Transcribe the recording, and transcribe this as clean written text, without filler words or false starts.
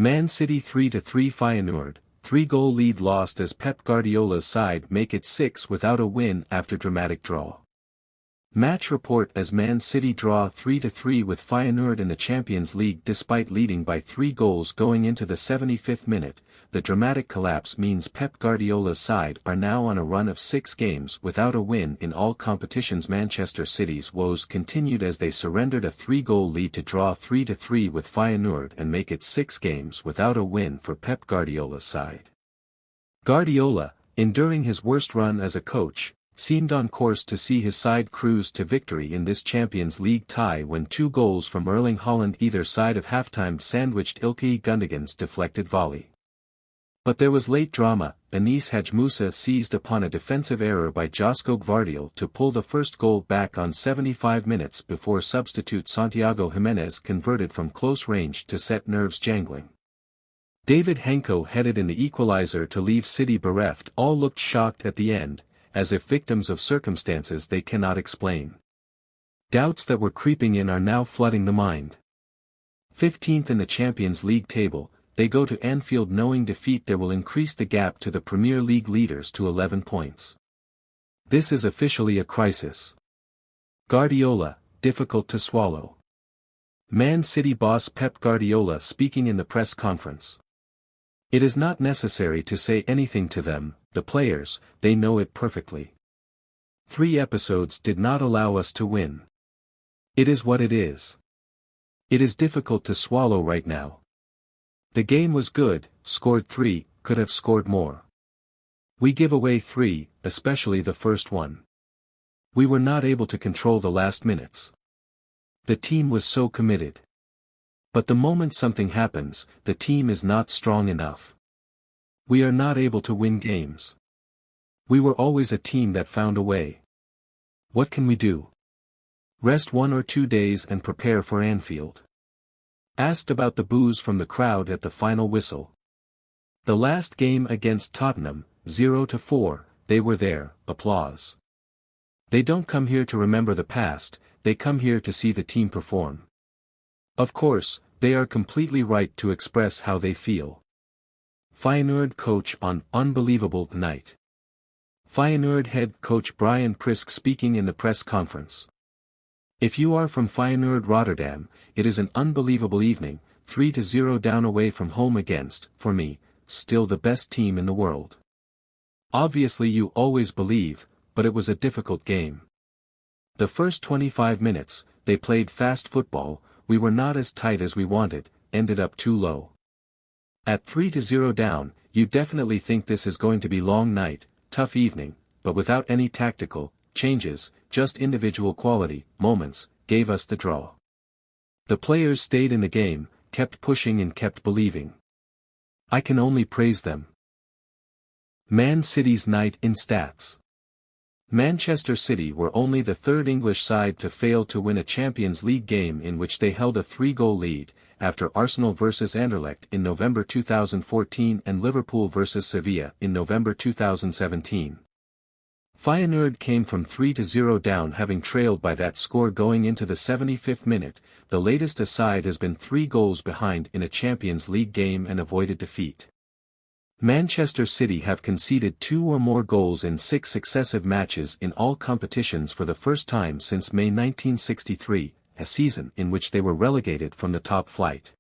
Man City 3-3 Feyenoord, 3-goal lead lost as Pep Guardiola's side make it 6 without a win after dramatic draw. Match report as Man City draw 3-3 with Feyenoord in the Champions League despite leading by 3 goals going into the 75th minute. The dramatic collapse means Pep Guardiola's side are now on a run of 6 games without a win in all competitions. Manchester City's woes continued as they surrendered a 3-goal lead to draw 3-3 with Feyenoord and make it 6 games without a win for Pep Guardiola's side. Guardiola, enduring his worst run as a coach, seemed on course to see his side cruise to victory in this Champions League tie when 2 goals from Erling Haaland either side of halftime sandwiched Ilkay Gundogan's deflected volley. But there was late drama. Anis Hadjmoussa seized upon a defensive error by Josko Gvardiol to pull the first goal back on 75 minutes before substitute Santiago Jimenez converted from close range to set nerves jangling. David Henko headed in the equalizer to leave City bereft. All looked shocked at the end, as if victims of circumstances they cannot explain. Doubts that were creeping in are now flooding the mind. 15th in the Champions League table, they go to Anfield knowing defeat there will increase the gap to the Premier League leaders to 11 points. This is officially a crisis. Guardiola, difficult to swallow. Man City boss Pep Guardiola speaking in the press conference. It is not necessary to say anything to them, the players, they know it perfectly. 3 episodes did not allow us to win. It is what it is. It is difficult to swallow right now. The game was good, scored 3, could have scored more. We give away 3, especially the first one. We were not able to control the last minutes. The team was so committed. But the moment something happens, the team is not strong enough. We are not able to win games. We were always a team that found a way. What can we do? Rest 1 or 2 days and prepare for Anfield. Asked about the boos from the crowd at the final whistle. The last game against Tottenham, 0-4, they were there, applause. They don't come here to remember the past, they come here to see the team perform. Of course, they are completely right to express how they feel. Feyenoord coach on unbelievable night. Feyenoord head coach Brian Prisk speaking in the press conference. If you are from Feyenoord Rotterdam, it is an unbelievable evening, 3-0 down away from home against, for me, still the best team in the world. Obviously you always believe, but it was a difficult game. The first 25 minutes, they played fast football, we were not as tight as we wanted, ended up too low. At 3-0 down, you definitely think this is going to be long night, tough evening, but without any tactical changes, just individual quality moments, gave us the draw. The players stayed in the game, kept pushing and kept believing. I can only praise them. Man City's night in stats. Manchester City were only the 3rd English side to fail to win a Champions League game in which they held a 3-goal lead, after Arsenal vs Anderlecht in November 2014 and Liverpool vs Sevilla in November 2017. Feyenoord came from 3-0 down having trailed by that score going into the 75th minute. The latest aside has been 3 goals behind in a Champions League game and avoided defeat. Manchester City have conceded 2 or more goals in 6 successive matches in all competitions for the first time since May 1963, a season in which they were relegated from the top flight.